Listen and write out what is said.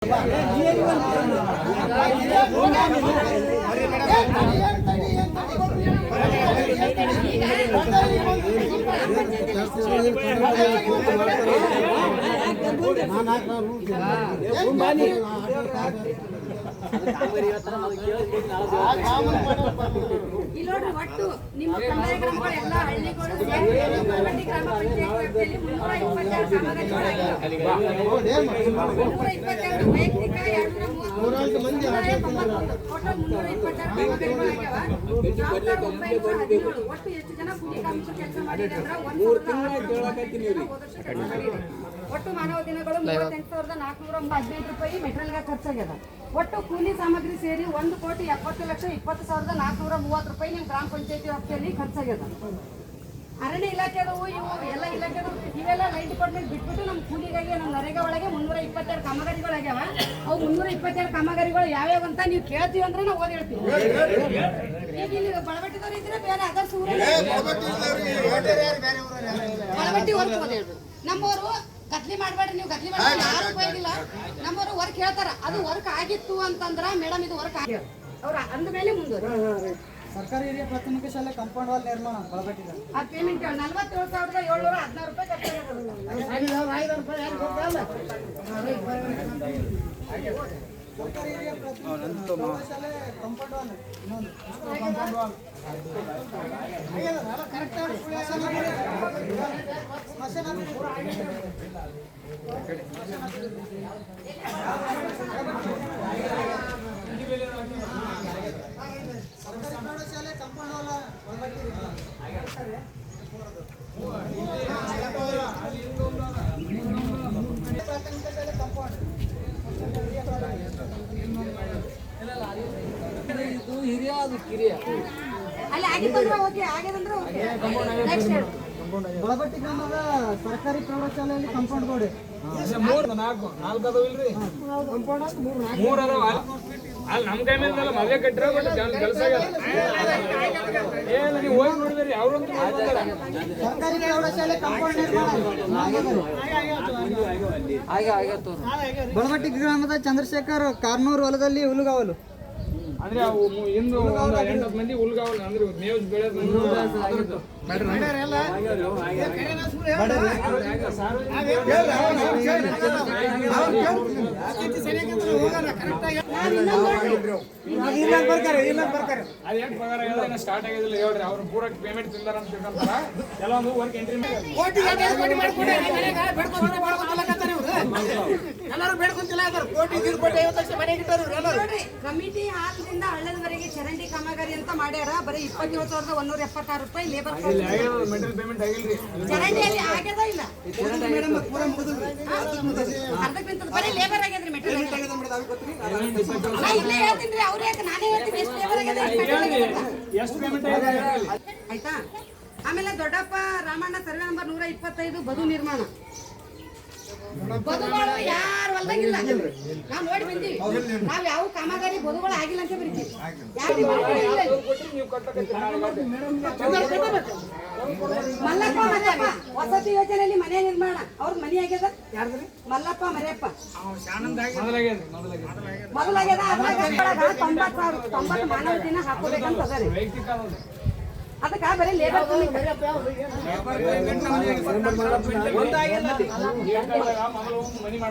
ಒಟ್ಟು ನಿಮ್ಮ ಕಂದಾಯ ಗ್ರಾಮಗಳು ಎಲ್ಲ ಹಳ್ಳಿಗಳು ಸೇರಿ ಗ್ರಾಮ ಪಂಚಾಯತ್ ವ್ಯಾಪ್ತಿಯಲ್ಲಿ 322 ವೈಯಕ್ತಿಕ 232 ಮಂದಿ ಒಟ್ಟು ಎಷ್ಟು ಜನ ಕೂಲಿ ಕಾರ್ಮಿಕರು ಕೆಲಸ ಮಾಡಿದ್ರೆ ಒಟ್ಟು ಮಾನವ ದಿನಗಳು 38,415 ರೂಪಾಯಿ ಮೆಟೀರಿಯಲ್ಗೆ ಖರ್ಚಾಗ್ಯದ. ಒಟ್ಟು ಕೂಲಿ ಸಾಮಗ್ರಿ ಸೇರಿ 1,70,20,430 ರೂಪಾಯಿ ನಿಮ್ಮ ಗ್ರಾಮ ಪಂಚಾಯತಿ ವ್ಯಾಪ್ತಿಯಲ್ಲಿ ಖರ್ಚಾಗ್ಯದ. ಅರಣ್ಯ ಇಲಾಖೆದವು ಇವು ಎಲ್ಲ ಇಲಾಖೆದವು ಇವೆಲ್ಲ ಲೈನ್ ಡಿಪಾರ್ಟ್ಮೆಂಟ್ ಬಿಟ್ಬಿಟ್ಟು ನಮ್ಮ ಕೂಲಿಗಾಗಿ ನಮ್ಮ ನರೇಗಾ ಒಳಗೆ 322 ಕಾಮಗಾರಿಗಳಾಗ್ಯಾವ. ಅವು 322 ಕಾಮಗಾರಿಗಳು ಯಾವ್ಯಾವ ಅಂತ ನೀವು ಕೇಳ್ತೀವಿ ಅಂದ್ರೆ ನಾವು ಓದಿ ಹೇಳ್ತೀವಿ. ಈಗ ಇಲ್ಲಿ ಬಳಬಟ್ಟಿದವ್ರು ಇದ್ರೆ ಬೇರೆ ಅದರ್ಸ್ ಬಳಬಟ್ಟಿ ವರ್ಕ್ ಓದಿ ಹೇಳ್ಬೇಕು. ನಮ್ಮವರು ಗದ್ಲಿ ಮಾಡಬೇಡ್ರಿ, ನೀವು ಗದ್ಲಿ ಮಾಡಿ ಯಾರು ಉಪಯೋಗಿಲ್ಲ. ನಮ್ಮವರು ವರ್ಕ್ ಹೇಳ್ತಾರ, ಅದು ವರ್ಕ್ ಆಗಿತ್ತು ಅಂತಂದ್ರ ಮೇಡಮ್ ಇದು ವರ್ಕ್ ಆಗ್ಯದ ಅವ್ರ ಅಂದ ಮೇಲೆ ಮುಂದುವರಿ. ಸರ್ಕಾರಿ ಹಿರಿಯ ಪ್ರಾಥಮಿಕ ಶಾಲೆ ಕಾಂಪೌಂಡ್ ವಾಲ್ ನಿರ್ಮಾಣ ಬಳಬಟ್ಟಿದೆ. ಆ ಪೇಮೆಂಟ್ 47,716 ರೂಪಾಯಿ ಸರ್ಕಾರಿ ಹಿರಿಯ ಪ್ರಾಥಮಿಕ ಶಾಲೆ ಕಾಂಪೌಂಡ್ ವಾಲ್ ಇನ್ನೊಂದು ಕಾಂಪೌಂಡ್ ವಾಲ್ ಶಾಲೆ ಕಾಂಪೌಂಡ್ ವಾಲ್ ಪ್ರಾಥಮಿಕ ಶಾಲೆ ಕಾಂಪೌಂಡ್ ಇದು ಹಿರಿಯ ಅದು ಕಿರಿಯ ಅಲ್ಲಿ ಆಗಿತ್ತಂದ್ರೆ ಓಕೆ, ಆಗ್ಯದಂದ್ರೆ ಓಕೆ. ನೆಕ್ಸ್ಟ್ ಬಳಬಟ್ಟಿ ಗ್ರಾಮದ ಸರ್ಕಾರಿ ಪ್ರೌಢಶಾಲೆಯಲ್ಲಿ ಕಾಂಪೌಂಡ್ ಗೋಡೆ ಅಲ್ಲಿ ನಮ್ಮ ಕೈ ಮೇಲೆ ಮದುವೆ ಕಟ್ಟಿರೋ ಬಟ್ ಕೆಲಸ ಏನು ನೀವು ಹೋಗಿ ನೋಡಿದ್ರಿ ಅವ್ರಂತೂ ಸರ್ಕಾರಿ ಪ್ರೌಢಶಾಲೆ ಕಾಂಪೌಂಡ್ ನಿರ್ಮಾಣ ಬಳಬಟ್ಟಿ ಗ್ರಾಮದ ಚಂದ್ರಶೇಖರ್ ಕಾರ್ನೂರ್ ಹೊಲದಲ್ಲಿ ಹುಲ್ಲುಗಾವಲು ಅಂದ್ರೆ ಅವು ಇಂದು 8 ಮಂದಿ ಹುಲ್ಗಾವಲು ಅಂದ್ರೆ ಮೇವು ಬೆಳೆದು ಅದೇನು ಪಗಾರ ಎಲ್ಲ ಸ್ಟಾರ್ಟ್ ಆಗಿದಿಲ್ಲ ಹೇಳ್ರಿ. ಅವ್ರು ಪೂರ ಪೇಮೆಂಟ್ ತಿಂದಾರ ಅಂತ ತಿಳ್ಕೊಂತಾರ. ಕೆಲವೊಂದು ವರ್ಕ್ ಎಂಟ್ರಿ ಕಮಿಟಿ ಹಾಲದಿಂದ ಹಳ್ಳದವರೆಗೆ ಚರಂಡಿ ಕಾಮಗಾರಿ ಅಂತ ಮಾಡ್ಯಾರ. ಬರೀ 27,176 ರೂಪಾಯಿ ಲೇಬರ್ ಮೆಟೀರಿಯಲ್ ಪೇಮೆಂಟ್ ಆಗಿಲ್ರಿ. ಚರಂಡಿಯಲ್ಲಿ ಆಗ್ಯದ ಇಲ್ಲ ಅರ್ಧಕ್ಕಿಂತ ಬರೀ ಲೇಬರ್ ಆಗ್ಯದ್ರಿ. ಮೆಟೀರಿಯಲ್ ಇಲ್ಲೇ ಹೇಳ್ತೀನಿ, ಅವ್ರು ಯಾಕೆ ನಾನೇ ಹೇಳ್ತೀನಿ ಎಷ್ಟು ಲೇಬರ್ ಆಗ್ಯದ ಎಷ್ಟು ಪೇಮೆಂಟ್ ಆಯ್ತಾ. ಆಮೇಲೆ ದೊಡ್ಡಪ್ಪ ರಾಮಣ್ಣ ಸರ್ವೆ ನಂಬರ್ 125 ಬದು ನಿರ್ಮಾಣ. ಬದುಗಳು ಯಾರು ಹೊಲ್ದಾಗಿಲ್ಲ, ನಾವು ನೋಡಿ ಬಂದೀವಿ. ನಾವ್ ಯಾವ ಕಾಮಗಾರಿ ಬದುಗಳು ಆಗಿಲ್ಲ ಅಂತ ಬರೀತೀವಿ. ಮಲ್ಲಪ್ಪ ಮರಿಯಪ್ಪ ವಸತಿ ಯೋಜನೆಯಲ್ಲಿ ಮನೆ ನಿರ್ಮಾಣ ಅವ್ರ ಮನೆ ಆಗ್ಯದ. ಮಲ್ಲಪ್ಪ ಮರಿಯಪ್ಪ ಮೊದಲಾಗ್ಯದ. 90 ಮಾನವ ದಿನ ಹಾಕೋಬೇಕಂತ ಅದರಿ. ಅದಕ್ಕೆ ಬರೀ ಲೇಬರ್ ಮನಿ